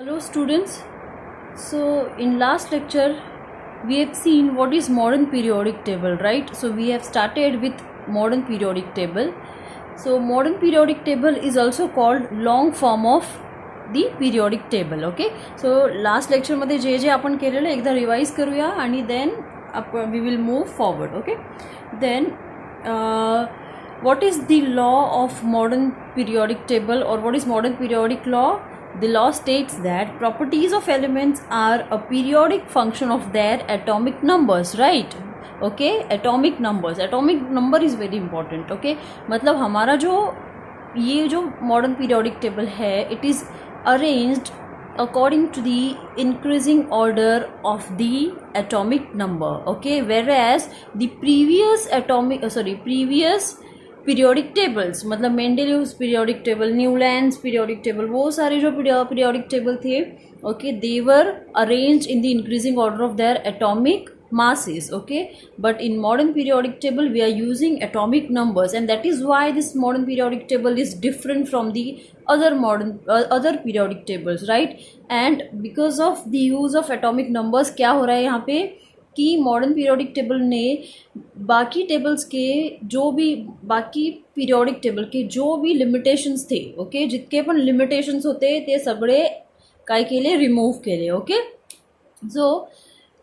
Hello students. So in last lecture we have seen what is modern periodic table, right? So we have started with modern periodic table. So modern periodic table is also called long form of the periodic table. Okay. So last lecture मध्ये जे जे आपण केलेलं एकदा revise करूया आणि then we will move forward. Okay. Then what is the law of modern periodic table, or what is modern periodic law? The law states that properties of elements are a periodic function of their atomic numbers, right? Okay, atomic numbers. Atomic number is very important. Okay, मतलब हमारा जो ये जो modern periodic table है, it is arranged according to the increasing order of the atomic number. Okay, whereas the previous periodic tables मतलब Mendeleev's periodic table, Newlands periodic table, वो सारे जो पीरियोडिक टेबल थे, okay, they were arranged in the increasing order of their atomic masses. Okay, but in modern periodic table we are using atomic numbers, and that is why this modern periodic table is different from the other periodic tables, right? And because of the use of atomic numbers क्या हो रहा है यहाँ पे कि modern periodic table ने बाकी tables के जो भी बाकी पीरियोडिक टेबल के जो भी लिमिटेशंस थे, ओके, जितके पण लिमिटेशंस होते ते सगळे काय केले, रिमूव केले. Okay, so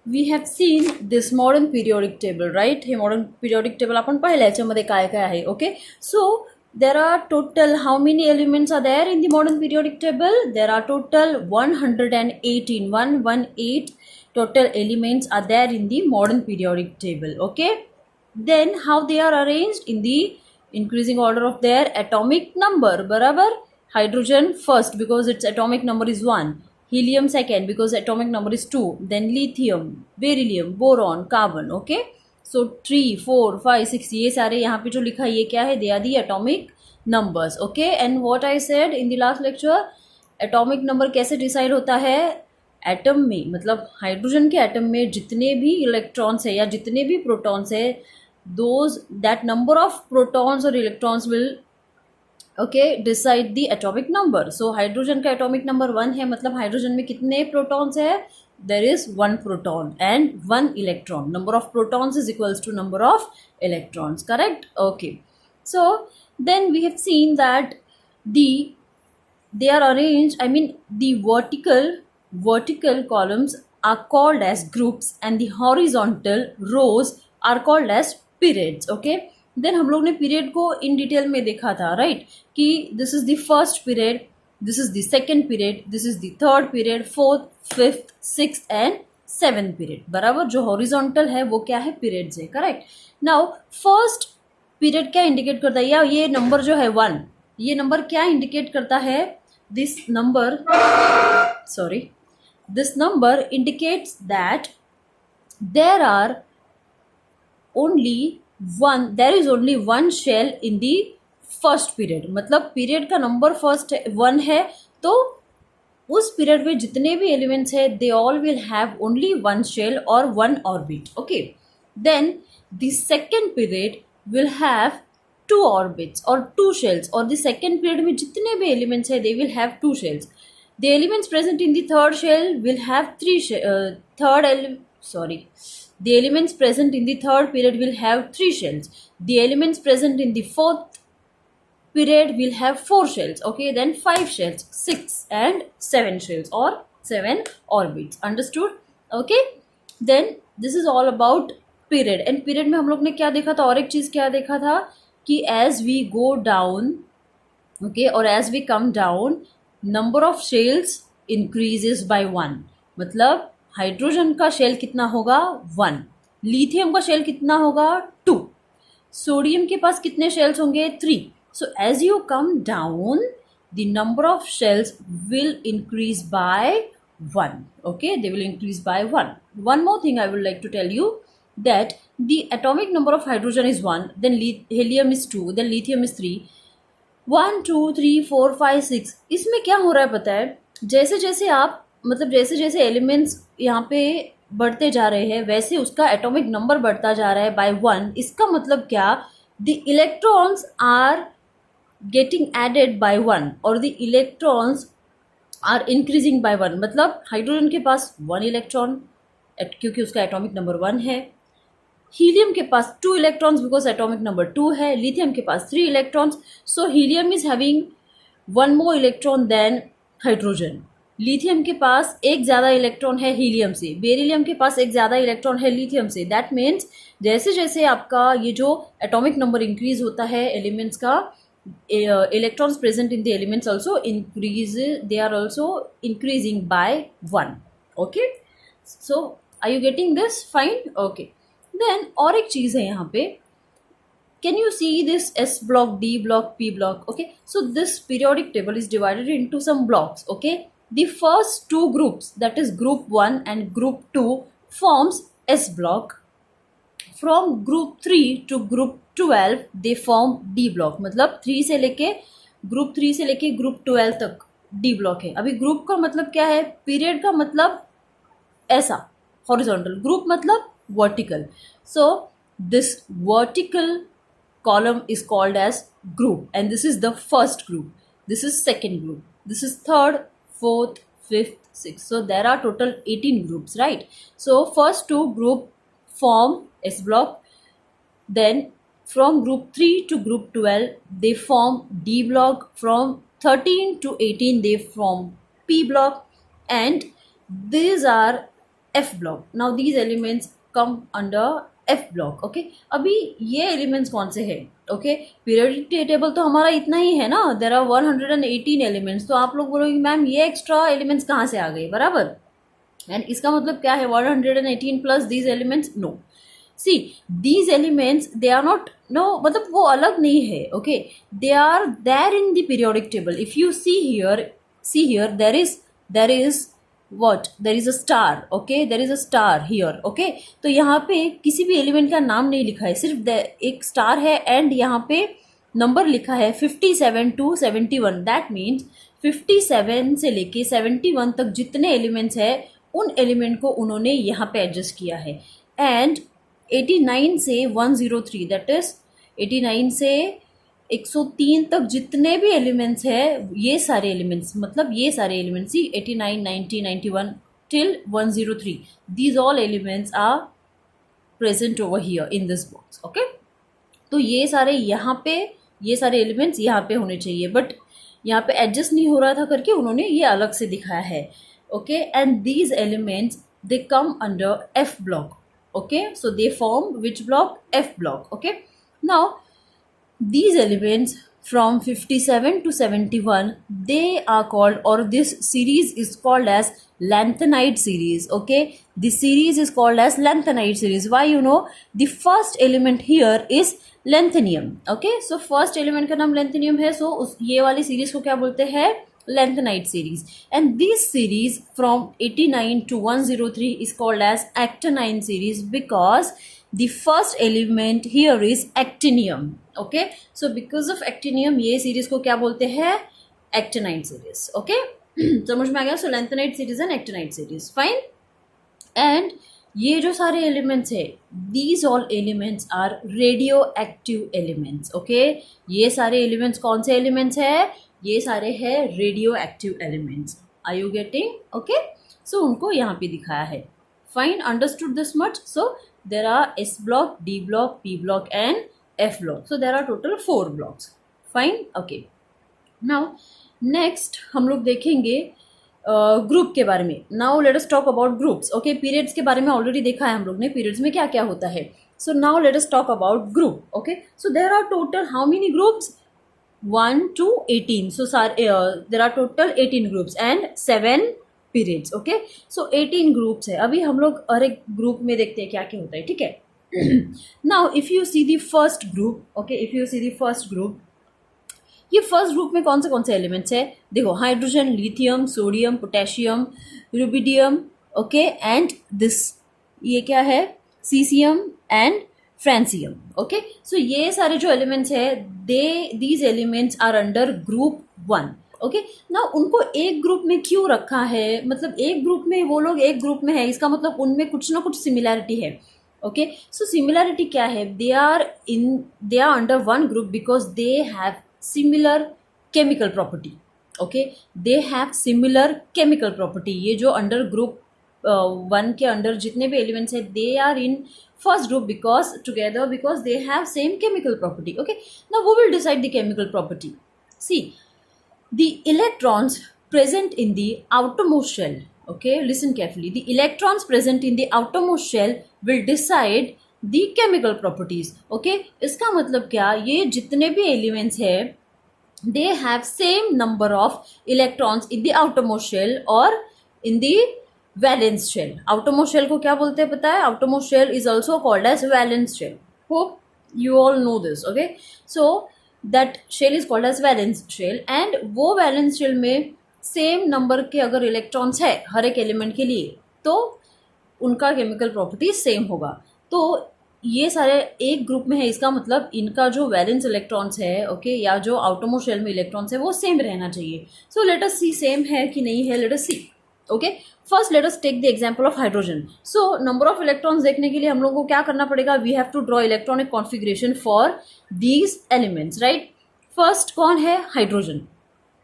we have seen this modern periodic table, right? हे मॉडर्न पीरियोडिक टेबल आपण पाहिलं, याच्यामध्ये काय काय आहे. Okay, so there are total, how many elements are there in the modern periodic table? There are total 118 total elements are there in the modern periodic table. Okay, then how they are arranged? In the increasing order of their atomic number. Barabar? Hydrogen first because its atomic number is 1, helium second because atomic number is 2, then lithium, beryllium, boron, carbon. Okay, so 3, 4, 5, 6 ये सारे यहाँ पे जो लिखा है ये क्या है? They are the atomic numbers. Okay, and what I said in the last lecture, atomic number कैसे डिसाइड होता है? एटम में, मतलब हाइड्रोजन के एटम में जितने भी इलेक्ट्रॉन्स है या जितने भी प्रोटॉन्स है, those that number of protons और electrons will okay decide the atomic number. So hydrogen का एटॉमिक नंबर 1 है, मतलब हाइड्रोजन में कितने प्रोटॉन्स है? There is 1 proton and 1 electron. Number of protons is equals to number of electrons. Correct? Okay, so then we have seen that they are arranged, I mean the vertical columns are called as groups and the horizontal rows are called as periods. Okay, then हम लोग ने period को in detail में देखा था, right? कि this is the first period, this is the second period, this is the third period, fourth, fifth, sixth and seventh period. बराबर? जो हॉरिजॉन्टल है वो क्या है? पीरियड्स है. करेक्ट? नाउ फर्स्ट पीरियड क्या इंडिकेट करता है? या ये नंबर जो है 1, ये नंबर क्या इंडिकेट करता है? This number indicates that there is only one shell in the first period. मतलब पीरियड का नंबर फर्स्ट 1 है, तो उस पीरियड में जितने भी एलिमेंट्स है they all will have only one shell or one orbit. Okay, then the second period will have 2 orbits or 2 shells, और the second period में जितने भी elements है they will have 2 shells. The elements present in the third shell will have the elements present in the third period will have 3 shells. The elements present in the fourth period will have 4 shells. Okay, then 5 shells, 6 and 7 shells or 7 orbits. Understood? Okay, then this is all about period. And period में हम लोग ने क्या देखा था? और एक चीज क्या देखा था कि as we go down, okay, और as we come down, number of shells increases by 1. मतलब हाइड्रोजन का शेल कितना होगा? 1. लिथियम का शेल कितना होगा? 2. सोडियम के पास कितने शेल्स होंगे? 3. So as you come down, the number of shells will increase by 1. Okay, they will increase by 1. One more thing I would like to tell you, that the atomic number of hydrogen is 1, then helium is 2, then lithium is 3. 1 2 3 4 5 6. इसमें क्या हो रहा है पता है? जैसे जैसे आप मतलब जैसे जैसे एलिमेंट्स यहाँ पे बढ़ते जा रहे हैं वैसे उसका एटॉमिक नंबर बढ़ता जा रहा है बाय 1. इसका मतलब क्या? The electrons are getting added by 1, or the electrons are increasing by one, मतलब हाइड्रोजन के पास 1 इलेक्ट्रॉन क्योंकि उसका एटॉमिक नंबर 1 है, हीलियम के पास 2 इलेक्ट्रॉन्स बिकॉज एटॉमिक नंबर 2 है, लिथियम के पास 3 electrons, so helium is having 1 more electron than hydrogen. Lithium के पास एक ज़्यादा इलेक्ट्रॉन है हीलियम से, बेरिलियम के पास एक ज़्यादा इलेक्ट्रॉन है लिथियम से। दैट मीन्स जैसे जैसे आपका ये जो एटॉमिक नंबर इंक्रीज होता है एलिमेंट्स का, electrons present in the elements also increase, they are also increasing by 1. Okay, so are you getting this? Fine. Okay, then और एक चीज़ है यहाँ पे, can you see this S block, D block, P block? Okay, so this periodic table is divided into some blocks. Okay, the first two groups, that is group 1 and group 2, forms S block. From group 3 to group 12 they form D block, मतलब 3 से लेके group 3 से लेके group 12 तक D block है। अभी group का मतलब क्या है, पीरियड का मतलब ऐसा हॉरिजॉन्टल, ग्रुप मतलब vertical, so this vertical column is called as group, and this is the first group, this is second group, this is third, fourth, fifth, sixth, so there are total 18 groups, right? So first two group form S block, then from group 3 to group 12 they form D block, from 13 to 18 they form P block, and these are F block. Now these elements come under F block. Okay, अभी ये elements कौन से हैं? Okay, periodic table तो हमारा इतना ही है ना, देर आर 118 एलिमेंट्स, तो आप लोग बोलोगे मैम ये एक्स्ट्रा एलिमेंट्स कहाँ से आ गए, बराबर, एंड इसका मतलब क्या है 118 plus these elements? No, see these elements they are not, no मतलब वो अलग नहीं है, okay, they are there in the periodic table. If you see here there is what, there is a star, okay, there is a star here, okay, तो यहाँ पे किसी भी एलिमेंट का नाम नहीं लिखा है, सिर्फ एक स्टार है एंड यहाँ पे नंबर लिखा है 57 to 71। दैट मीन्स 57 से लेके 71 तक जितने एलिमेंट्स है उन एलिमेंट को उन्होंने यहाँ पे एडजस्ट किया है, एंड 89 से 103, दैट इज 89 से 103 तक जितने भी एलिमेंट्स है, ये सारे एलिमेंट्स, मतलब ये सारे elements he 89, 90, 91 till 103, these all elements are present over here in this box. Okay, तो ये सारे यहाँ पे, ये सारे एलिमेंट्स यहाँ पे होने चाहिए, बट यहाँ पे एडजस्ट नहीं हो रहा था करके उन्होंने ये अलग से दिखाया है। Okay, and these elements they come under F block. Okay, so they form which block? F block. Okay, now these elements from 57 to 71 they are called, or this series is called as lanthanide series. Okay, this series is called as lanthanide series. Why? You know, the first element here is lanthanum. Okay, so first element का नाम lanthanum है, so ये वाली series को क्या बोलते हैं? Lanthanide series. And this series from 89 to 103 is called as actinide series because the first element here is actinium. Okay, so because of actinium ये series को क्या बोलते हैं? Actinide series. Okay, समझ में आ गया? So lanthanide series and actinide series. Fine. And ये जो सारे एलिमेंट्स है, these all elements are radioactive elements. Okay, ये सारे एलिमेंट्स कौन से एलिमेंट्स है? ये सारे हैं radio active elements. Are you getting? Okay, so उनको यहाँ पे दिखाया है। Fine, understood this much? So there are S block, D block, P block and F block, so there are total 4 blocks. Fine, okay, now next हम लोग देखेंगे group के बारे में। Now let us talk about groups. Okay, periods के बारे में already देखा है हम लोग ने, पीरियड्स में क्या क्या होता है। So now let us talk about group. Okay, so there are total how many groups? 1 to 18. So there are total 18 groups and 7 periods. Okay, so 18 groups है। अभी हम लोग हर एक ग्रुप में देखते हैं क्या क्या होता है, ठीक है। Now if you see the first group, okay, if you see the first group, ये फर्स्ट ग्रुप में कौन से एलिमेंट्स है? देखो, hydrogen, lithium, sodium, potassium, rubidium, okay, and this ये क्या है? Caesium and francium. Okay, so ये सारे जो एलिमेंट्स है these elements are under group 1। Okay, ना उनको एक ग्रुप में क्यों रखा है? मतलब एक ग्रुप में, वो लोग एक ग्रुप में है, इसका मतलब उनमें कुछ ना कुछ सिमिलैरिटी है। ओके, सो सिमिलैरिटी क्या है? They are under one group because they have similar chemical property. Okay, they have similar chemical property. ये जो अंडर ग्रुप 1 के अंडर जितने भी एलिमेंट्स हैं, they are in first group because together, because they have same chemical property. Okay, now वो will decide the chemical property. See, the electrons present in the outermost shell, okay, listen carefully, the electrons present in the outermost shell will decide the chemical properties। okay, इसका मतलब क्या, ये जितने भी elements है they have same number of electrons in the outermost shell or in the valence shell। outermost shell को क्या बोलते हैं पता है? outermost shell is also called as valence shell। hope you all know this। okay, so that shell is called as valence shell and वो valence shell में same number के अगर इलेक्ट्रॉन्स है हर एक एलिमेंट के लिए तो उनका केमिकल प्रॉपर्टी सेम होगा। तो ये सारे एक ग्रुप में है, इसका मतलब इनका जो वैलेंस इलेक्ट्रॉन्स है, ओके, या जो आउटरमोस्ट शेल में इलेक्ट्रॉन्स है वो सेम रहना चाहिए। सो लेट अस सी सेम है कि नहीं है, let us see. Okay, first let us take the example of hydrogen. So number of electrons देखने के लिए हम लोगों को क्या करना पड़ेगा? We have to draw electronic configuration for these elements, right. First कौन है? Hydrogen.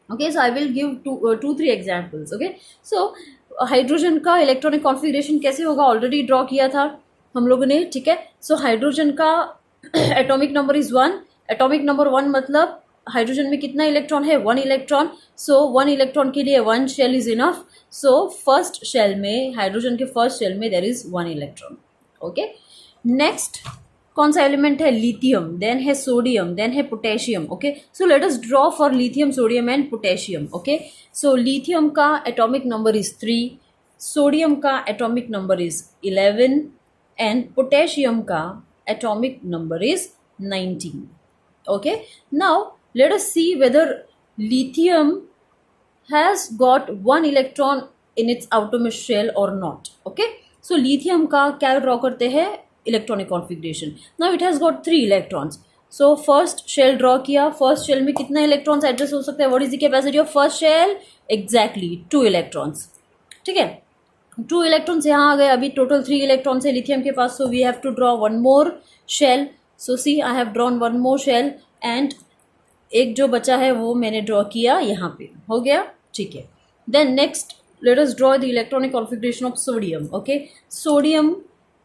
Okay, so I will give 2-3 examples. Okay, so hydrogen का इलेक्ट्रॉनिक कॉन्फिगरेशन कैसे होगा ऑलरेडी ड्रॉ किया था हम लोगों ने, ठीक है। सो हाइड्रोजन का atomic number is 1। Atomic number 1 मतलब हाइड्रोजन में कितना इलेक्ट्रॉन है? 1 इलेक्ट्रॉन। सो 1 इलेक्ट्रॉन के लिए 1 shell is enough. So first shell में, हाइड्रोजन के फर्स्ट शेल में there is 1 electron. Okay, next कौन सा एलिमेंट है? लिथियम, देन है सोडियम, देन है potassium. Okay, so let us draw for lithium, sodium and potassium. Okay, so lithium का atomic number is 3, sodium का atomic number is 11 and potassium ka atomic number is 19। okay, now let us see whether lithium has got 1 electron in its outermost shell or not। okay, so lithium का क्या draw करते हैं? Electronic configuration. now it has got 3 electrons। so first shell draw किया, first shell में कितना electrons adjust हो सकते हैं? what is the capacity of first shell? exactly 2 electrons। ठीक है, 2 इलेक्ट्रॉन्स यहाँ आ गए, अभी टोटल 3 इलेक्ट्रॉन्स है लिथियम के पास। So we have to draw 1 more shell. So see, I have drawn 1 more shell and एक जो बचा है वो मैंने ड्रॉ किया यहाँ पे, हो गया, ठीक है। Then next let us draw the electronic configuration of sodium. Okay, sodium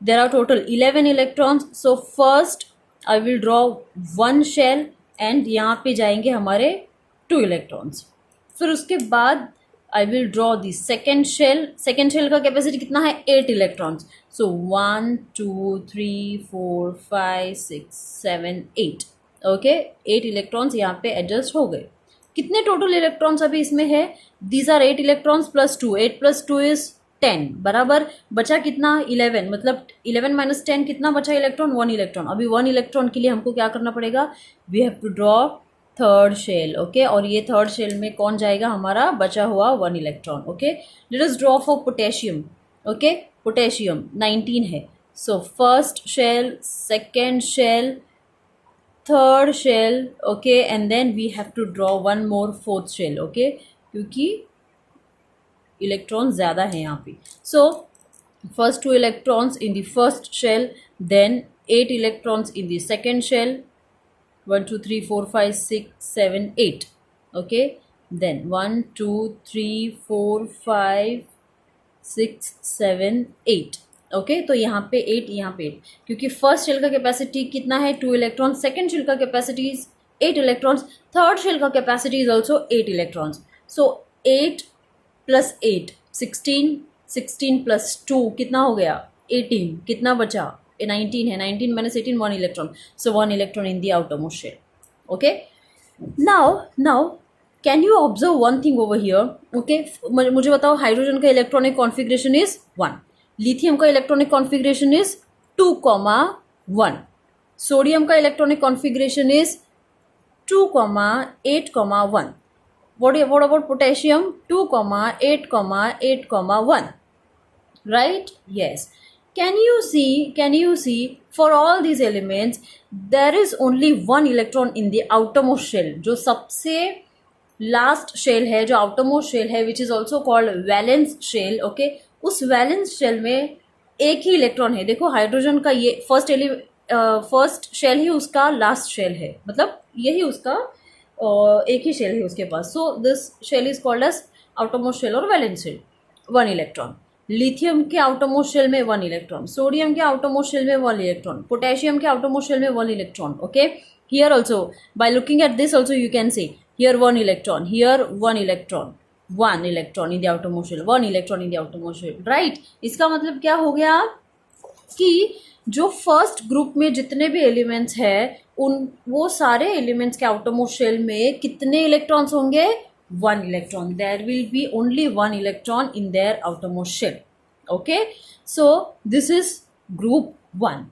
there are total 11 electrons. So first I will draw 1 shell and यहाँ पे जाएंगे हमारे 2 इलेक्ट्रॉन्स। फिर उसके बाद I will draw the second shell। second shell का capacity कितना है? 8 इलेक्ट्रॉन्स। सो 1 2 3 4 5 6 7 8। ओके, 8 इलेक्ट्रॉन्स यहाँ पे एडजस्ट हो गए। कितने टोटल इलेक्ट्रॉन्स अभी इसमें है? These are 8 electrons plus 2, 8 plus 2 is 10, बराबर बचा कितना? 11। मतलब 11 माइनस 10 कितना बचा इलेक्ट्रॉन? 1 इलेक्ट्रॉन। अभी 1 इलेक्ट्रॉन के लिए हमको क्या करना पड़ेगा? We have to draw third shell. Okay, और ये थर्ड शेल में कौन जाएगा? हमारा बचा हुआ 1 electron. Okay, let us draw for potassium. Okay, potassium 19 है। So first shell, second shell, third shell, okay, and then we have to draw 1 more fourth shell. Okay, क्योंकि इलेक्ट्रॉन ज़्यादा है यहाँ पे। So first 2 electrons in the first shell, then 8 electrons in the second shell, 1 2 3 4 5 6 7 8। okay, then 1 2 3 4 5 6 7 8। Okay, तो यहाँ पे 8, यहाँ पे 8, क्योंकि फर्स्ट शेल का कैपेसिटी कितना है? 2 इलेक्ट्रॉन्स। सेकेंड शेल का capacity is 8 electrons. Third shell का capacity is also 8 electrons. So 8 plus 8 16, 16 plus 2 कितना हो गया? 18। कितना बचा? 19 है, 19 minus 18, 1 electron। so 1 electron in the outermost shell। okay, now can you observe one thing over here? okay, मुझे बताओ, हाइड्रोजन का इलेक्ट्रॉनिक कॉन्फिगरेशन इज 1, लिथियम का इलेक्ट्रॉनिक कॉन्फिगरेशन इज 2,1, सोडियम का electronic configuration is 2,8,1। what about potassium? 2,8,8,1, right? yes। Can you see for all these elements there is only 1 electron in the outermost shell। जो सबसे last shell है, जो outermost shell है, which is also called valence shell। okay, उस valence shell में एक ही electron है। देखो हाइड्रोजन का ये फर्स्ट शेल ही उसका लास्ट शेल है, मतलब यही उसका एक ही शेल है उसके पास, so this shell is called as outermost shell और वैलेंस शेल, 1 इलेक्ट्रॉन। लिथियम के आउटरमोस्ट शेल में 1 इलेक्ट्रॉन, सोडियम के आउटरमोस्ट शेल में 1 इलेक्ट्रॉन, पोटेशियम के आउटरमोस्ट शेल में 1 electron. Okay, here also by looking at this also you can see here 1 electron, here 1 electron, 1 electron in the outermost shell, 1 electron in the outermost shell, right. इसका मतलब क्या हो गया कि जो first group में जितने भी एलिमेंट्स हैं उन वो सारे एलिमेंट्स के आउटरमोस्ट शेल में कितने इलेक्ट्रॉन्स होंगे, 1 electron. There will be only 1 electron in their outermost shell. Okay, so this is group 1।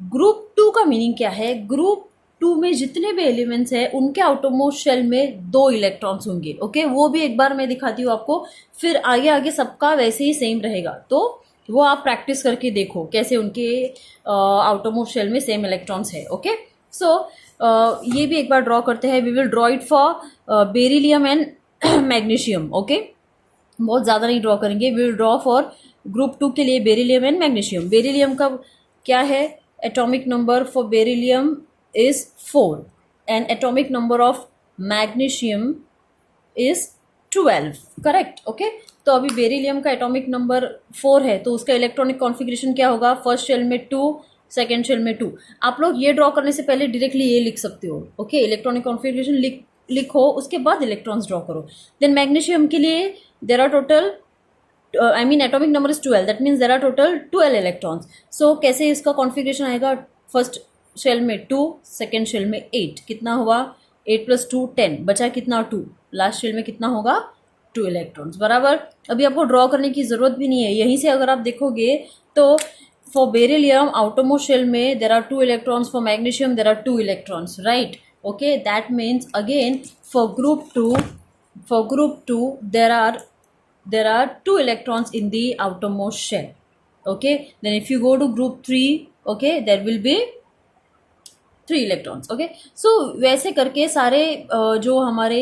Group 2 का मीनिंग क्या है, ग्रुप 2 में जितने भी एलिमेंट्स हैं उनके आउटरमोस्ट शेल में 2 इलेक्ट्रॉन्स होंगे। ओके, वो भी एक बार मैं दिखाती हूँ आपको, फिर आगे आगे सबका वैसे ही सेम रहेगा, तो वो आप प्रैक्टिस करके देखो कैसे उनके आउटरमोस्ट शेल में सेम इलेक्ट्रॉन्स है। ओके, सो ये भी एक बार ड्रॉ करते हैं। We will draw it for beryllium and magnesium. Okay, बहुत ज़्यादा नहीं ड्रॉ करेंगे, we will draw for group 2 के लिए बेरिलियम एंड मैग्नीशियम। बेरिलियम का क्या है, atomic number for beryllium is 4 and atomic number of magnesium is 12, correct. Okay, तो अभी बेरिलियम का एटॉमिक नंबर 4 है, तो उसका इलेक्ट्रॉनिक कॉन्फ़िगरेशन क्या होगा, फर्स्ट शेल में 2, सेकेंड शेल में 2। आप लोग ये ड्रॉ करने से पहले डायरेक्टली ये लिख सकते हो। ओके, इलेक्ट्रॉनिक कॉन्फ़िगरेशन लिखो, उसके बाद इलेक्ट्रॉन्स ड्रॉ करो। देन मैग्नीशियम के लिए there are total atomic number is 12, that means there are total 12 electrons. So कैसे इसका कॉन्फ़िगरेशन आएगा, फर्स्ट शेल में 2, सेकेंड शेल में 8, कितना हुआ 8 + 2 10, बचा कितना 2, लास्ट शेल में कितना होगा 2 इलेक्ट्रॉन्स, बराबर। अभी आपको ड्रॉ करने की ज़रूरत भी नहीं है, यहीं से अगर आप देखोगे तो फॉर बेरिलियम आउटरमोस्ट शेल में there are 2 electrons, for magnesium there are 2 electrons, right. Okay, that means again for group 2 there are 2 electrons in the outermost shell. Okay, then if you go to group 3, okay, there will be 3 electrons. Okay, so वैसे करके सारे जो हमारे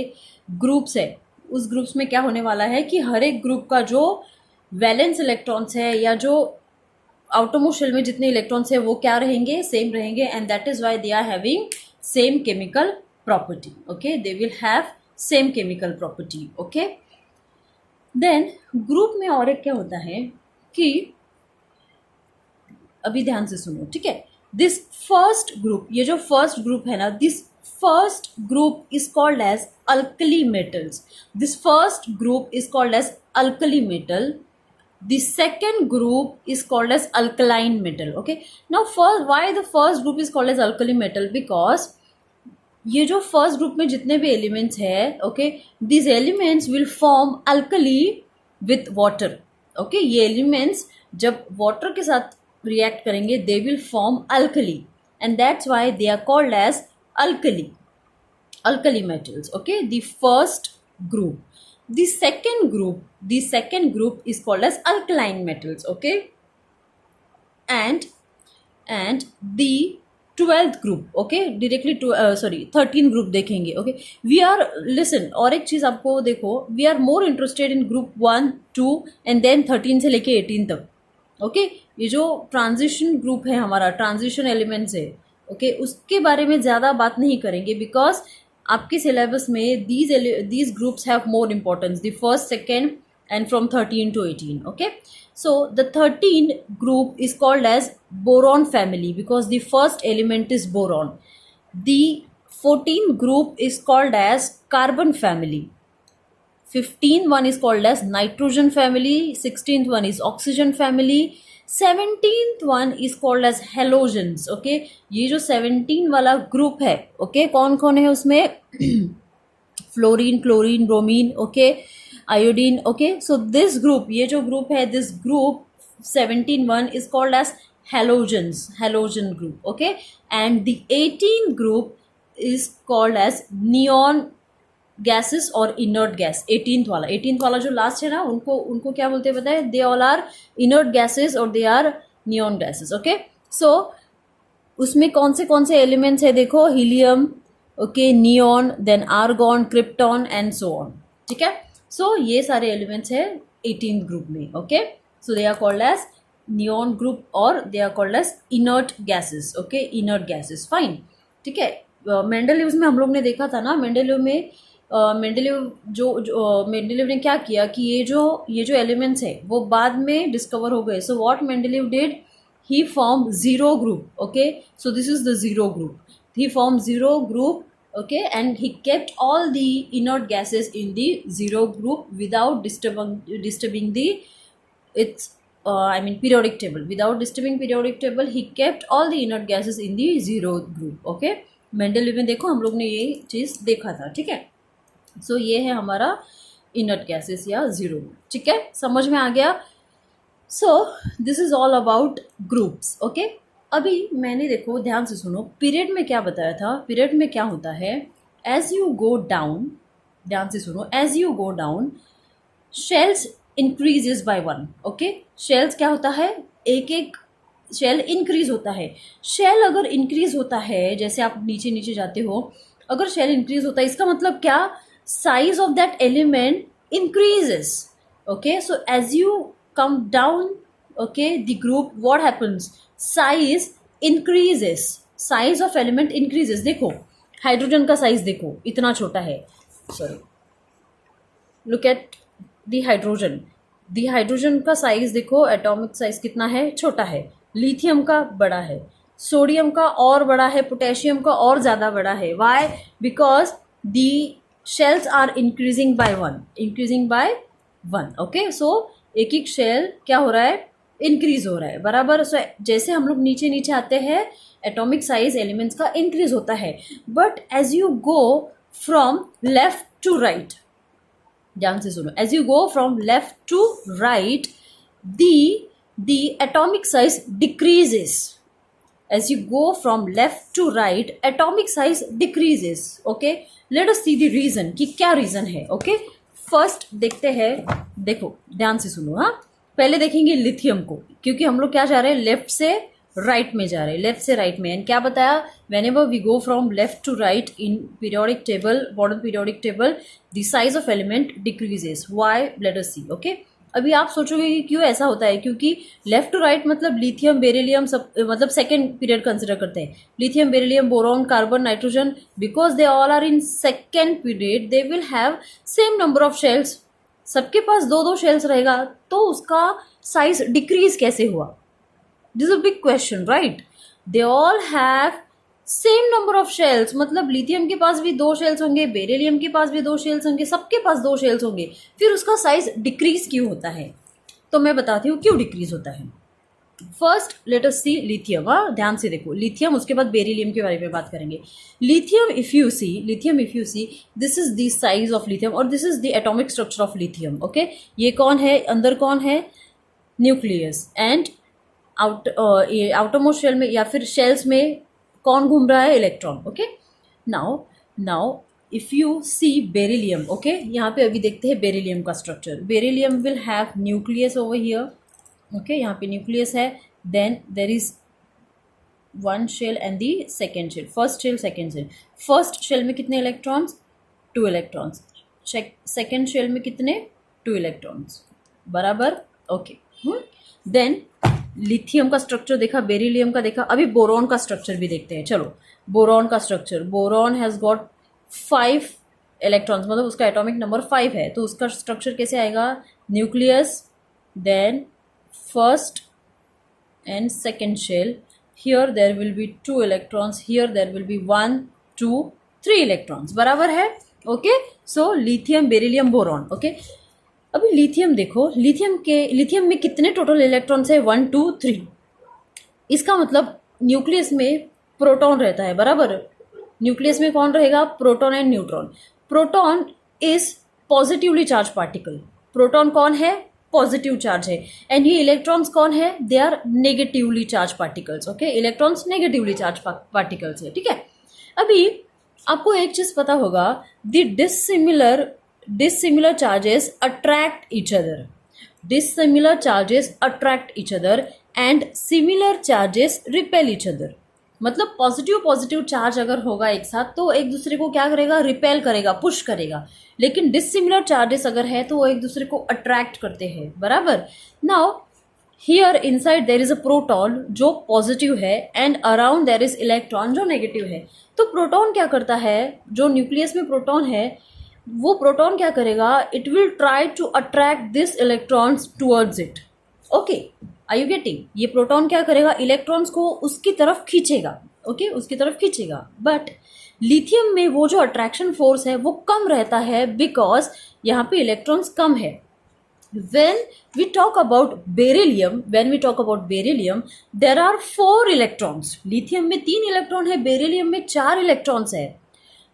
groups है उस groups में क्या होने वाला है कि हर एक ग्रुप का जो वैलेंस इलेक्ट्रॉन्स है या जो आउटरमोस्ट शेल में जितने इलेक्ट्रॉन्स है वो क्या रहेंगे, सेम रहेंगे, and that is why they are having same chemical property. Okay, they will have same chemical property. Okay, then group में और एक क्या होता है कि अभी ध्यान से सुनो, ठीक है। दिस फर्स्ट ग्रुप, ये जो फर्स्ट ग्रुप है ना, this first group is called as alkali metals. This first group is called as alkali metal. The second group is called as alkaline metal. Okay, now first, why the first group is called as alkali metal, because ये जो first group में जितने भी elements है, okay, this elements will form alkali with water. Okay, ये elements जब water के साथ रिएक्ट करेंगे they will form alkali, and that's why they are called as alkali metals. Okay, the first group. The second group is called as alkaline metals. Okay, and the 12th group. Okay, directly to 13th group देखेंगे. Okay, we are, listen, और एक चीज़ आपको देखो, we are more interested in group 1, 2 and then 13 से लेके 18 तक. Okay, ये जो ट्रांजिशन ग्रुप है हमारा, ट्रांजिशन एलिमेंट्स है, ओके, उसके बारे में ज़्यादा बात नहीं करेंगे, बिकॉज आपके सिलेबस में these groups have more importance, the first, second and from 13 to 18. Okay, so the 13 group is called as boron family because the first element is boron. The 14th group is called as carbon family. 15th one is called as nitrogen family. 16th one is oxygen family. 17th one is called as halogens. Okay, ये जो 17 वाला group है, okay, कौन कौन है उसमें, fluorine, chlorine, bromine, okay, iodine. Okay, so this group, ये जो ग्रुप है, this group 17 one is called as halogen group. Okay, and the 18th group is called as neon gases और इनर्ट गैस। 18th वाला जो last है ना, उनको क्या बोलते हैं पता है, they all are inert gases और they are neon gases. Okay, so उसमें कौन से एलिमेंट्स है देखो, helium, okay, neon, then argon, krypton and so on. ठीक है, सो ये सारे एलिमेंट्स है 18th ग्रुप में। Okay, so they are called as neon group और they are called as inert gases. Okay, inert gases, fine, ठीक है। मेंडलीव्स में हम लोग ने देखा था ना, मेंडलीव में मेंडलीव ने क्या किया कि ये जो एलिमेंट्स है वो बाद में डिस्कवर हो गए. So what Mendeleev did, he formed zero group. Okay, so this is the zero group. He formed zero group. Okay, and he kept all the inert gases in the zero group without disturbing the its periodic table. Without disturbing periodic table, he kept all the inert gases in the zero group. Okay, Mendeleev में देखो हम लोग ने ये चीज़ देखा था. ठीक है, सो ये है हमारा इनर्ट गैसेस या जीरो. ठीक है, समझ में आ गया. सो this is all about groups. Okay, अभी मैंने देखो ध्यान से सुनो, पीरियड में क्या बताया था. पीरियड में क्या होता है, एज यू गो डाउन, ध्यान से सुनो, as you go down shells increases by one. Okay, shells क्या होता है, एक एक शेल इंक्रीज होता है. शेल अगर इंक्रीज होता है, जैसे आप नीचे नीचे जाते हो, अगर शेल इंक्रीज होता है इसका मतलब क्या, size of that element increases. Okay, so as you come down, okay, the group, what happens, size increases, size of element increases. देखो हाइड्रोजन का साइज देखो इतना छोटा है, sorry, look at the hydrogen का साइज देखो, एटॉमिक साइज कितना है, छोटा है. लिथियम का बड़ा है, सोडियम का और बड़ा है, पोटेशियम का और ज़्यादा बड़ा है. Why, because the shells are increasing by one. Okay, so एक एक शेल क्या हो रहा है, इंक्रीज हो रहा है. बराबर. सो जैसे हम लोग नीचे नीचे आते हैं, एटॉमिक साइज एलिमेंट्स का इंक्रीज होता है. But as you go from left to right, ध्यान से सुनो, as you go from left to right the atomic size decreases. As you go from left to right atomic size decreases. Okay, let us see the reason कि क्या reason है. Okay, first देखते हैं, देखो ध्यान से सुनो. हाँ, पहले देखेंगे लिथियम को, क्योंकि हम लोग क्या जा रहे हैं, लेफ्ट से राइट में जा रहे हैं, लेफ्ट से राइट में. एंड क्या बताया, whenever we go from left to right in periodic table, modern periodic table, the size of element decreases. Why, let us see. Okay, अभी आप सोचोगे कि क्यों ऐसा होता है, क्योंकि लेफ्ट टू राइट मतलब लिथियम, बेरिलियम, सब मतलब सेकेंड पीरियड कंसिडर करते हैं. Lithium, beryllium, boron, carbon, nitrogen, because they all are in second period, they will have same number of shells. सबके पास दो दो शेल्स रहेगा, तो उसका साइज डिक्रीज कैसे हुआ, this is a big question, right. They all have same number of shells, मतलब lithium के पास भी दो शेल्स होंगे, बेरिलियम के पास भी दो शेल्स होंगे, सबके पास दो शेल्स होंगे, फिर उसका साइज डिक्रीज क्यों होता है. तो मैं बताती हूँ क्यों डिक्रीज होता है. फर्स्ट लेट अस सी लिथियम. ध्यान से देखो, लिथियम, उसके बाद बेरिलियम के बारे में बात करेंगे. Lithium if you see, this is the size of lithium और this is the atomic structure of lithium. Okay, ये कौन है, अंदर कौन है, न्यूक्लियस. एंड आउटरमोस्ट शेल में या फिर शेल्स में कौन घूम रहा है, electron. Okay, now if you see beryllium. Okay, यहाँ पे अभी देखते हैं बेरिलियम का structure. Beryllium will have nucleus over here. Okay, यहाँ पे न्यूक्लियस है, then there is one shell and the second shell, first shell, second shell. First shell में कितने इलेक्ट्रॉन्स, 2 इलेक्ट्रॉन्स. सेकेंड शेल में कितने, 2 इलेक्ट्रॉन्स. बराबर. ओके, देन लिथियम का structure देखा, बेरिलियम का देखा, अभी बोरॉन का स्ट्रक्चर भी देखते हैं. चलो, बोरॉन का structure, boron has got 5 electrons, मतलब उसका एटॉमिक नंबर 5 है. तो उसका स्ट्रक्चर कैसे आएगा, nucleus, then first and second shell. Here there will be 2 electrons, here there will be 1 2 3 electrons. बराबर है. Okay, so lithium, beryllium, boron. Okay, अभी लिथियम देखो, लिथियम में कितने टोटल इलेक्ट्रॉन्स है, 1 2 3. इसका मतलब न्यूक्लियस में प्रोटॉन रहता है. बराबर, न्यूक्लियस में कौन रहेगा, proton and neutron. Proton is positively charge particle. Proton कौन है, पॉजिटिव चार्ज है. एंड ये इलेक्ट्रॉन्स कौन है, they are negatively charge particles. Okay, electrons negatively charge particles है. ठीक है, अभी आपको एक चीज पता होगा, the dissimilar charges attract each other. Dissimilar charges attract each other and similar charges repel each other. मतलब पॉजिटिव चार्ज अगर होगा एक साथ तो एक दूसरे को क्या करेगा, रिपेल करेगा, पुश करेगा. लेकिन डिसिमिलर चार्जेस अगर है तो वो एक दूसरे को अट्रैक्ट करते हैं. बराबर. Now here inside there is a proton जो पॉजिटिव है and around there is electron जो नेगेटिव है। तो प्रोटॉन क्या करता है, जो न्यूक्लियस में प्रोटॉन है वो प्रोटॉन क्या करेगा, it will try to attract this electrons towards it. Okay, are you getting? ये प्रोटॉन क्या करेगा, इलेक्ट्रॉन्स को उसकी तरफ खींचेगा। ओके, उसकी तरफ खींचेगा। बट लिथियम में वो जो अट्रैक्शन फोर्स है वो कम रहता है बिकॉज यहाँ पे इलेक्ट्रॉन्स कम है। when we talk about beryllium there are 4 electrons। Lithium में 3 इलेक्ट्रॉन है, बेरिलियम में 4 इलेक्ट्रॉन्स है।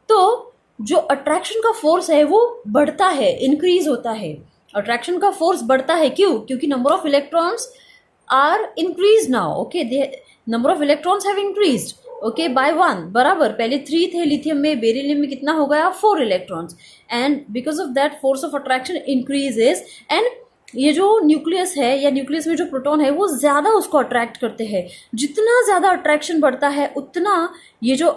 तो जो अट्रैक्शन का फोर्स है वो बढ़ता है, इंक्रीज होता है। अट्रैक्शन का फोर्स बढ़ता है, क्यों? क्योंकि number of electrons are increase now. Okay, number of electrons have increased okay by 1। बराबर, पहले 3 थे लिथियम में, बेरिलियम में कितना हो गया, 4 electrons. And because of that force of attraction increases and ये जो न्यूक्लियस है या न्यूक्लियस में जो प्रोटॉन है वो ज़्यादा उसको अट्रैक्ट करते हैं। जितना ज़्यादा अट्रैक्शन बढ़ता है उतना ये जो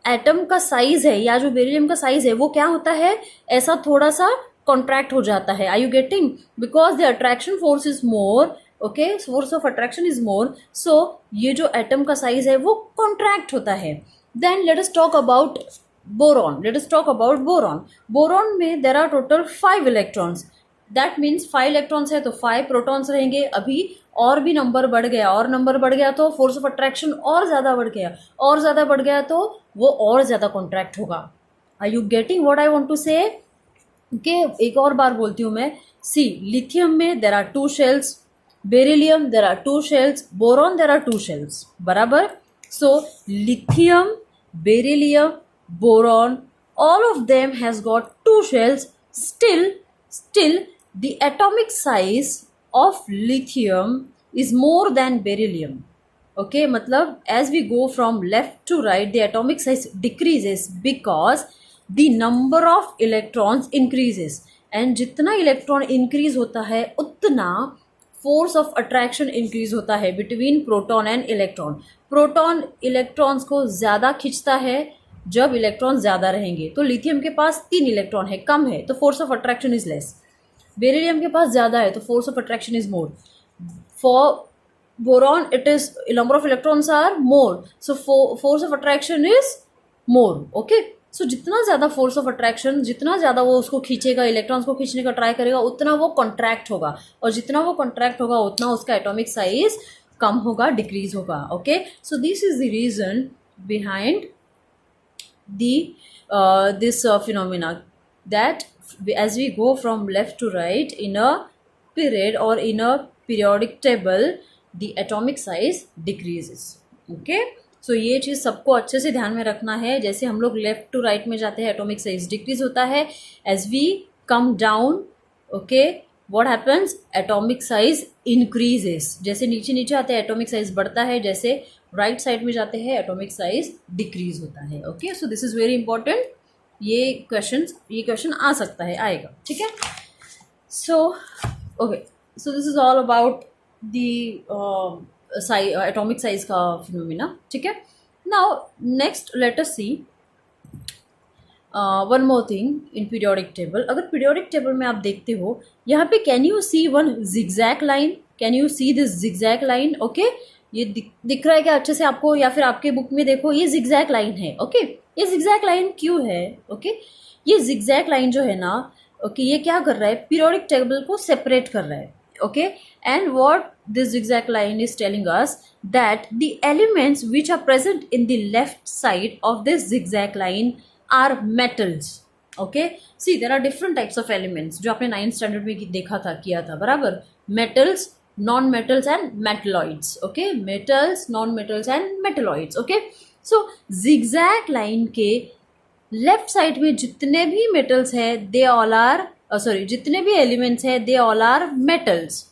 एटम का साइज है या जो बेरिलियम का साइज है वो क्या होता है, ऐसा थोड़ा सा कॉन्ट्रैक्ट हो जाता है। Are you getting? Because the attraction force is more. Okay, force of attraction is more, so ये जो एटम का साइज है वो कॉन्ट्रैक्ट होता है। Then let us talk about boron. Boron में there are total 5 electrons. That means 5 electrons है तो 5 प्रोटॉन्स रहेंगे। अभी और भी नंबर बढ़ गया तो फोर्स ऑफ अट्रैक्शन और ज़्यादा बढ़ गया तो वो और ज़्यादा कॉन्ट्रैक्ट होगा। Are you getting what I want to say? Okay, एक और बार बोलती हूँ मैं। सी, लिथियम में there are 2 shells, beryllium there are 2 shells, boron there are 2 shells. बराबर, so lithium, beryllium, boron, all of them has got 2 shells. Still the atomic size of lithium is more than beryllium. Okay, मतलब as we go from left to right the atomic size decreases because the number of electrons increases and जितना electron increase होता है उतना force of attraction increase होता है between proton and electron. Proton electrons को ज़्यादा खींचता है जब इलेक्ट्रॉन ज़्यादा रहेंगे। तो लिथियम के पास 3 इलेक्ट्रॉन है, कम है, तो force of attraction is less. Beryllium के पास ज़्यादा है तो force of attraction is more. For boron it is number of electrons are more, so force of attraction is more. Okay, so जितना ज़्यादा फोर्स ऑफ अट्रैक्शन, जितना ज़्यादा वो उसको खींचेगा, इलेक्ट्रॉन्स को खींचने का ट्राई करेगा, उतना वो कॉन्ट्रैक्ट होगा, और जितना वो कॉन्ट्रैक्ट होगा उतना उसका एटॉमिक साइज कम होगा, डिक्रीज होगा। Okay, so this is the reason behind this phenomena that as we go from left to right in a period or in a periodic table the atomic size decreases. Okay, so ये चीज़ सबको अच्छे से ध्यान में रखना है। जैसे हम लोग लेफ्ट टू राइट में जाते हैं एटॉमिक साइज डिक्रीज होता है, as we come down okay what happens, atomic size increases। जैसे नीचे नीचे आते हैं एटॉमिक साइज बढ़ता है, जैसे राइट साइड में जाते हैं एटॉमिक साइज डिक्रीज होता है। Okay, so this is very important. ये क्वेश्चन आ सकता है, आएगा, ठीक है। So okay, so this is all about the atomic size का फिनोमिना, ठीक है। Now next let us see one more thing in periodic table. अगर पीरियोडिक टेबल में आप देखते हो यहाँ पे, can you see one zigzag line? Can you see this zigzag line? Okay, ये दिख रहा है क्या अच्छे से आपको, या फिर आपके बुक में देखो, ये जिगजैग लाइन है। ओके, ये जिगजैग लाइन क्यों है? ओके, ये जिगजैग लाइन जो है ना, ओके, ये क्या कर रहा है, पीरियोडिक टेबल को सेपरेट कर रहा है। Okay, and what this zigzag line is telling us that the elements which are present in the left side of this zigzag line are metals. Okay, see there are different types of elements जो आपने 9th standard में देखा था, किया था, बराबर। Metals, non metals and metalloids. Okay, metals, non metals and metalloids. Okay, so zigzag line के left side में जितने भी मेटल्स है दे ऑल आर जितने भी एलिमेंट्स है they all are metals.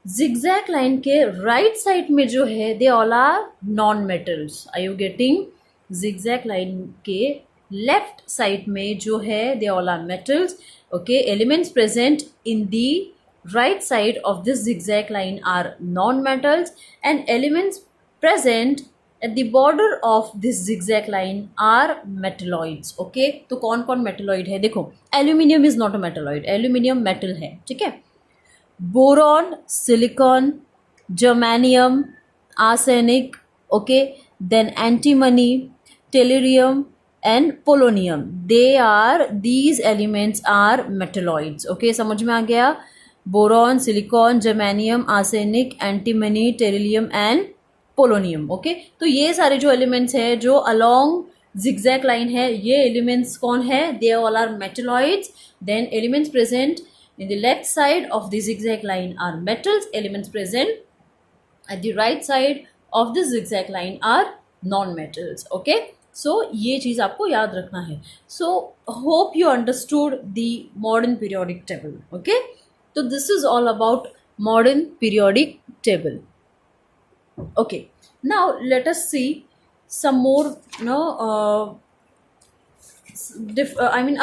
Zigzag line के राइट साइड में जो है they all are non metals. Are you getting? Zigzag line के लेफ्ट साइड में जो है they all are metals. Okay, elements present in the right side of this zigzag line are non-metals and elements present at the border of this zigzag line are metalloids. Okay, तो कौन कौन metalloid है? देखो, aluminium is not a metalloid, aluminium metal है, ठीक है। Boron, silicon, germanium, arsenic, okay, then antimony, tellurium, and polonium. These elements are metalloids. Okay, समझ में आ गया? Boron, silicon, germanium, arsenic, antimony, tellurium and polonium. Okay, तो ये सारे जो एलिमेंट्स हैं जो अलोंग zigzag लाइन है, ये एलिमेंट्स कौन है? They all are metalloids. Then elements present in the left side of the zigzag line are metals. Elements present at the right side of the zigzag line are non-metals. Okay, so ये चीज़ आपको याद रखना है. So hope you understood the modern periodic table. Okay, so this is all about modern periodic table. Okay, now let us see some more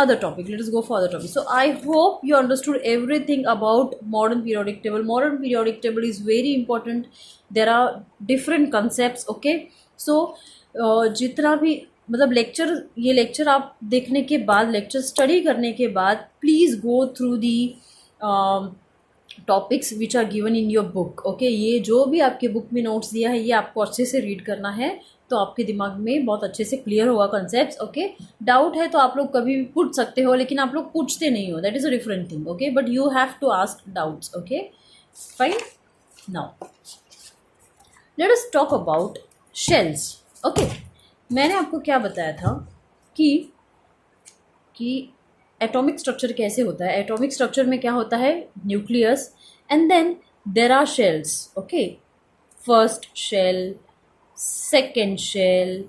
other topic. Let us go for other topic. So I hope you understood everything about modern periodic table. Modern periodic table is very important. There are different concepts. Okay, so जितना भी मतलब ये lecture आप देखने के बाद, lecture study करने के बाद, please go through the topics which are given in your book. Okay, ये जो भी आपके बुक में नोट्स दिया है ये आपको अच्छे से रीड करना है, तो आपके दिमाग में बहुत अच्छे से क्लियर होगा कॉन्सेप्ट्स. ओके, डाउट है तो आप लोग कभी भी पूछ सकते हो, लेकिन आप लोग पूछते नहीं हो, that is a different thing. Okay, but you have to ask doubts. Okay, fine. Now let us talk about shells. Okay, मैंने आपको क्या बताया था कि एटॉमिक स्ट्रक्चर कैसे होता है. एटॉमिक स्ट्रक्चर में क्या होता है? Nucleus, and then there are shells. Okay, first shell, second shell,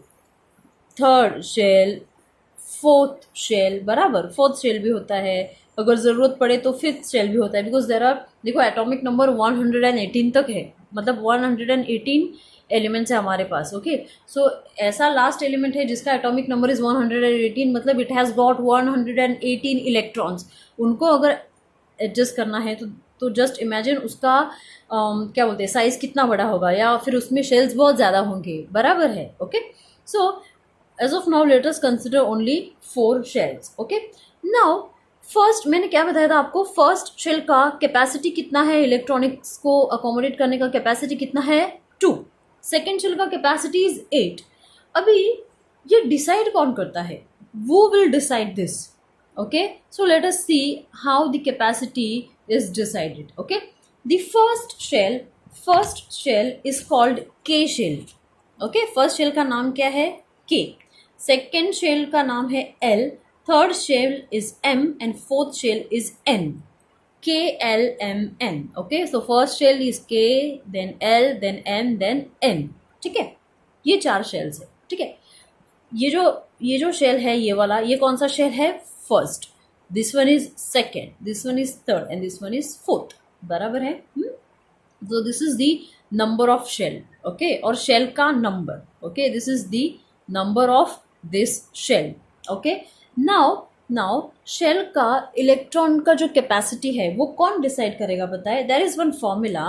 third shell, fourth shell. बराबर, फोर्थ शेल भी होता है, अगर ज़रूरत पड़े तो फिफ्थ शेल भी होता है. बिकॉज देर आर, देखो एटॉमिक नंबर 118 तक है, मतलब 118 एलिमेंट्स है हमारे पास. ओके, सो ऐसा लास्ट एलिमेंट है जिसका एटॉमिक नंबर इज़ 118, मतलब इट हैज़ गॉट 118 इलेक्ट्रॉन्स. उनको अगर एडजस्ट करना है तो जस्ट इमेजिन उसका क्या बोलते हैं, साइज़ कितना बड़ा होगा, या फिर उसमें शेल्स बहुत ज़्यादा होंगे. बराबर है. Okay, so as of now let us consider only 4 shells. Okay, now first मैंने क्या बताया था आपको? फर्स्ट शेल का कैपेसिटी कितना है, इलेक्ट्रॉनिक्स को अकोमोडेट करने का कैपेसिटी कितना है? 2. सेकेंड शेल का कैपेसिटी इज 8. अभी ये डिसाइड कौन करता है? वो will decide this. Okay, so let us see how the capacity is decided. Okay, the first shell is called K shell. Okay, first shell का नाम क्या है? K. Second shell का नाम है L. Third shell is M and fourth shell is N. K, L, M, N. Okay, so first shell is K, then L, then M, then N. ठीक है, ये 4 shells है. ठीक है, ये जो शेल है, ये वाला, ये कौन सा शेल है? First. This one is second, this one is third and this one is fourth. बराबर है. So this is the number of shell. Okay, और शेल का number. Okay, this is the number of this shell. Okay, now shell का electron का जो capacity है वो कौन डिसाइड करेगा? बताए. There is one formula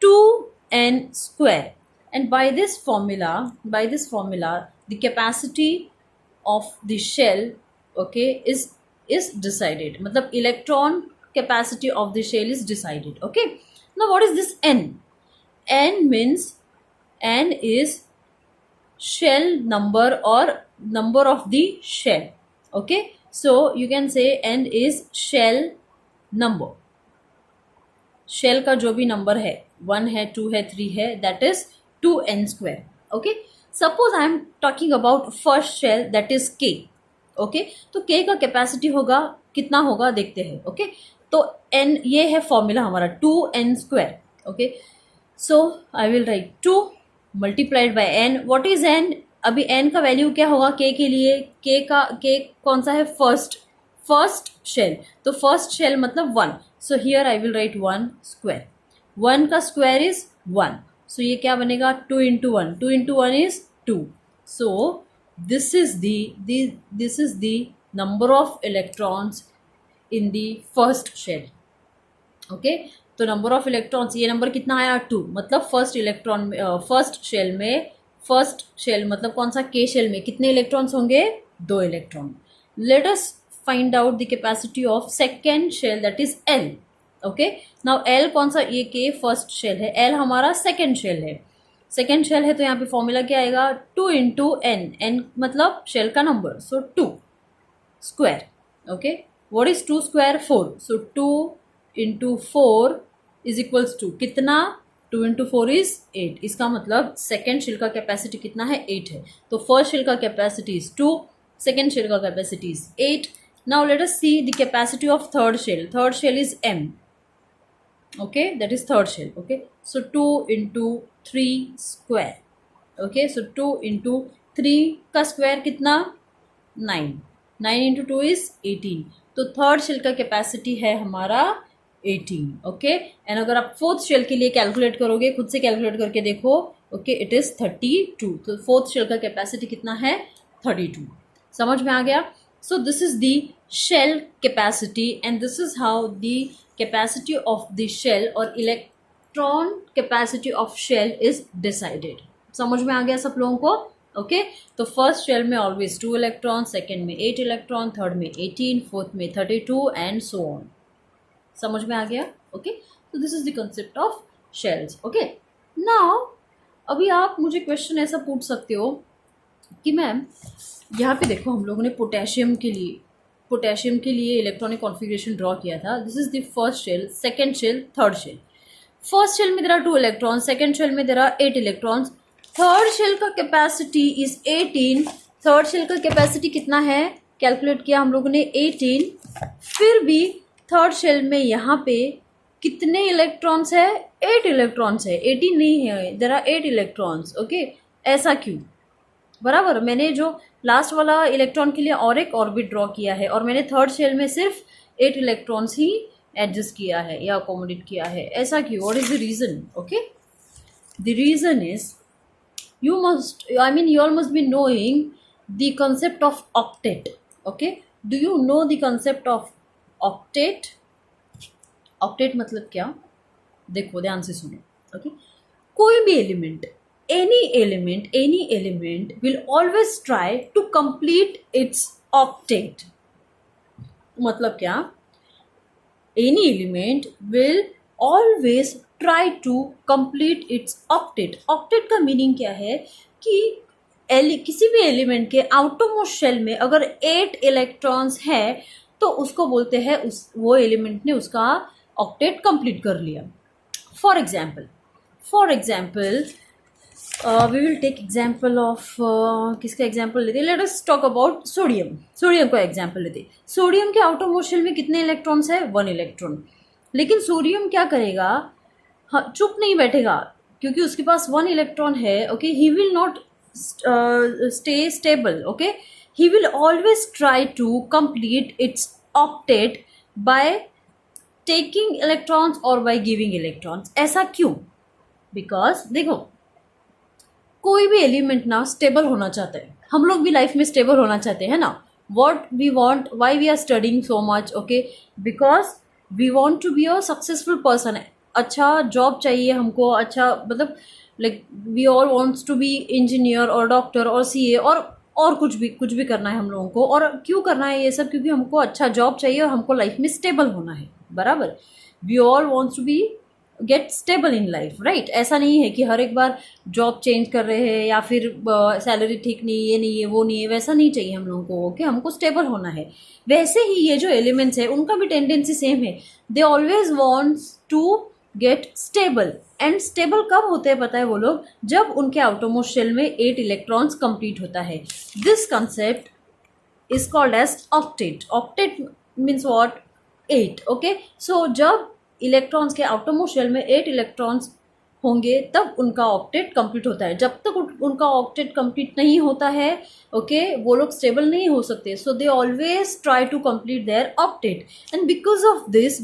2n square, and by this formula the capacity of the shell, okay, is decided. मतलब electron capacity of the shell is decided. Okay, now what is this n? N means n is shell number or number of the shell. Okay, so you can say n is shell number. Shell का जो भी number है, 1 है, 2 है, 3 है, that is 2n square. Okay, suppose I am talking about first shell, that is k. Okay, तो k का capacity होगा, कितना होगा देखते हैं. ओके, तो n, ये है फॉर्मूला हमारा 2n square. Okay, so I will write 2 multiplied by n. What is n? अभी n का वैल्यू क्या होगा k के लिए? k कौन सा है? First shell. तो फर्स्ट शेल मतलब 1. So here I will write 1 square. 1 का स्क्वायर इज 1. सो ये क्या बनेगा? 2 into 1. 2 into 1 is 2. So this is the number of electrons in the first shell. Okay, तो नंबर ऑफ इलेक्ट्रॉन्स, ये नंबर कितना आया? 2. मतलब फर्स्ट शेल मतलब कौन सा? के शेल में कितने इलेक्ट्रॉन्स होंगे? 2 electron. Let us find out the capacity of second shell, that is L. Okay. Now L कौन सा, ये के फर्स्ट शेल है, एल हमारा सेकेंड शेल है, सेकेंड शेल है तो यहाँ पे फॉर्मूला क्या आएगा, 2 इंटू एन, एन मतलब शेल का number, so 2 square, okay. What is 2 square, 4, so 2 into 4 is equals to कितना, 2 इंटू 4 इज 8, इसका मतलब सेकेंड शेल का कैपेसिटी कितना है, 8 है। तो फर्स्ट शेल का कैपेसिटी इज 2, सेकेंड शेल का capacity is 8। Now let us see the capacity of third shell, third shell is m, okay, that is third shell, okay, so 2 into 3 square, okay, so 2 into 3 का square कितना, 9, 9 into 2 is 18, तो third shell का capacity है हमारा 18, okay. And अगर आप fourth shell के लिए कैलकुलेट करोगे, खुद से कैलकुलेट करके देखो, ओके, इट इज 32, तो फोर्थ शेल का कैपेसिटी कितना है, 32, समझ में आ गया। So this is the shell capacity and this is how the capacity of the shell or electron capacity of shell is decided. समझ में आ गया सब लोगों को, ओके। तो फर्स्ट शेल में ऑलवेज 2 इलेक्ट्रॉन, सेकेंड में 8 इलेक्ट्रॉन, थर्ड में 18, फोर्थ में 32 एंड सो ऑन, समझ में आ गया, ओके। तो this is the concept of shells, okay. Now अभी आप मुझे क्वेश्चन ऐसा पूछ सकते हो कि मैम यहाँ पे देखो हम लोगों ने पोटेशियम के लिए इलेक्ट्रॉनिक कॉन्फ़िगरेशन ड्रॉ किया था, this is the first shell, second shell, third shell. First shell में there are 2 electron, second shell में there are 8 electrons, third shell का कैपेसिटी इज 18, थर्ड शेल का कैपेसिटी कितना है, कैलकुलेट किया हम लोगों ने 18, फिर भी थर्ड शेल में यहाँ पे कितने इलेक्ट्रॉन्स है, 8 इलेक्ट्रॉन्स है, 18 नहीं है, देर आर 8 इलेक्ट्रॉन्स, ओके। ऐसा क्यों, बराबर, मैंने जो लास्ट वाला इलेक्ट्रॉन के लिए और एक ऑर्बिट ड्रॉ किया है और मैंने थर्ड शेल में सिर्फ 8 इलेक्ट्रॉन्स ही एडजस्ट किया है या अकोमोडेट किया है, ऐसा क्यों, what is the reason, okay. The reason is you all must be knowing the concept of octet, okay, do you know the concept of octet? octet मतलब क्या, देखो ध्यान से सुनो, ओके। कोई भी element, any element will always try to complete its octet, मतलब क्या, any element will always try to complete its octet। octet का मीनिंग क्या है कि किसी भी एलिमेंट के आउटरमोस्ट शेल में अगर 8 इलेक्ट्रॉन्स है तो उसको बोलते हैं वो एलिमेंट ने उसका ऑक्टेट कंप्लीट कर लिया। For example we will take example of किसका एग्जाम्पल लेते, let us talk about sodium का एग्जाम्पल लेते। सोडियम के आउटरमोस्ट शेल में कितने इलेक्ट्रॉन्स है, 1 इलेक्ट्रॉन, लेकिन सोडियम क्या करेगा, हाँ, चुप नहीं बैठेगा क्योंकि उसके पास 1 इलेक्ट्रॉन है, okay, he will not stay stable, okay, he will always try to complete its octet by taking electrons और बाय गिविंग इलेक्ट्रॉन्स। ऐसा क्यों, बिकॉज देखो कोई भी एलिमेंट ना स्टेबल होना चाहता है, हम लोग भी लाइफ में स्टेबल होना चाहते हैं ना, what we want, why we are studying so much, okay, because we want to be a successful person, अच्छा जॉब चाहिए हमको, अच्छा मतलब like we all wants to be engineer और डॉक्टर और सीए और कुछ भी करना है हम लोगों को। और क्यों करना है ये सब, क्योंकि हमको अच्छा जॉब चाहिए और हमको लाइफ में स्टेबल होना है, बराबर, we all wants to be get stable in life, right. ऐसा नहीं है कि हर एक बार जॉब चेंज कर रहे हैं या फिर सैलरी ठीक नहीं, ये नहीं है, वो नहीं है, वैसा नहीं चाहिए हम लोगों को, ओके, हमको स्टेबल होना है। वैसे ही ये जो एलिमेंट्स है उनका भी टेंडेंसी सेम है, they always wants to get stable. And stable कब होते हैं पता है वो लोग, जब उनके आउटरमोस्ट शेल में 8 इलेक्ट्रॉन्स कंप्लीट होता है। This concept is called as octet. Octet means what, 8, okay. So जब इलेक्ट्रॉन्स के आउटरमोस्ट शेल में 8 इलेक्ट्रॉन्स होंगे तब उनका ऑक्टेट कंप्लीट होता है। जब तक उनका ऑक्टेट कंप्लीट नहीं होता है, ओके, वो लोग स्टेबल नहीं हो सकते। So they always try to complete their octet and because of this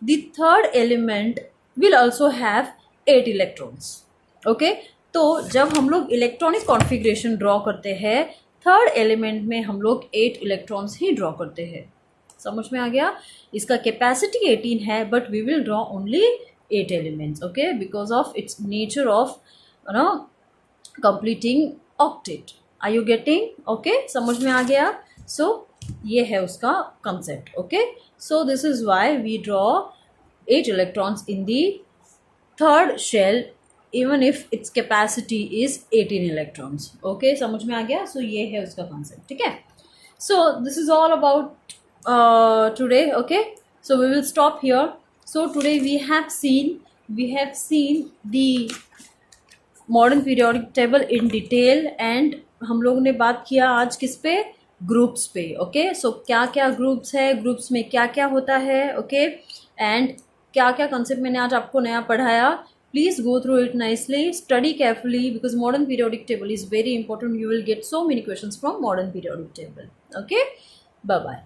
the third element will also have 8 electrons, okay. तो जब हम लोग इलेक्ट्रॉनिक कॉन्फ़िगरेशन ड्रॉ करते हैं, थर्ड एलिमेंट में हम लोग 8 इलेक्ट्रॉन्स ही ड्रॉ करते हैं, समझ में आ गया। इसका कैपेसिटी 18 है but we will draw only 8 elements, okay, because of its nature of completing octet. Are you getting, okay, समझ में आ गया। सो ये है उसका concept, okay. So this is why we draw 8 electrons in the third shell even if its capacity is 18 electrons. Okay, समझ में आ गया? So ये है उसका concept. ठीक है? So this is all about today. Okay, so we will stop here. So today we have seen the modern periodic table in detail and हम लोगों ने बात किया आज किस पे, ग्रुप्स पे. ओके, सो क्या क्या ग्रुप्स है, ग्रुप्स में क्या क्या होता है. ओके, एंड क्या क्या कंसेप्ट मैंने आज आपको नया पढ़ाया. Please go through it nicely, study carefully because modern periodic table is very important. You will get so many questions from modern periodic table. Okay, bye bye.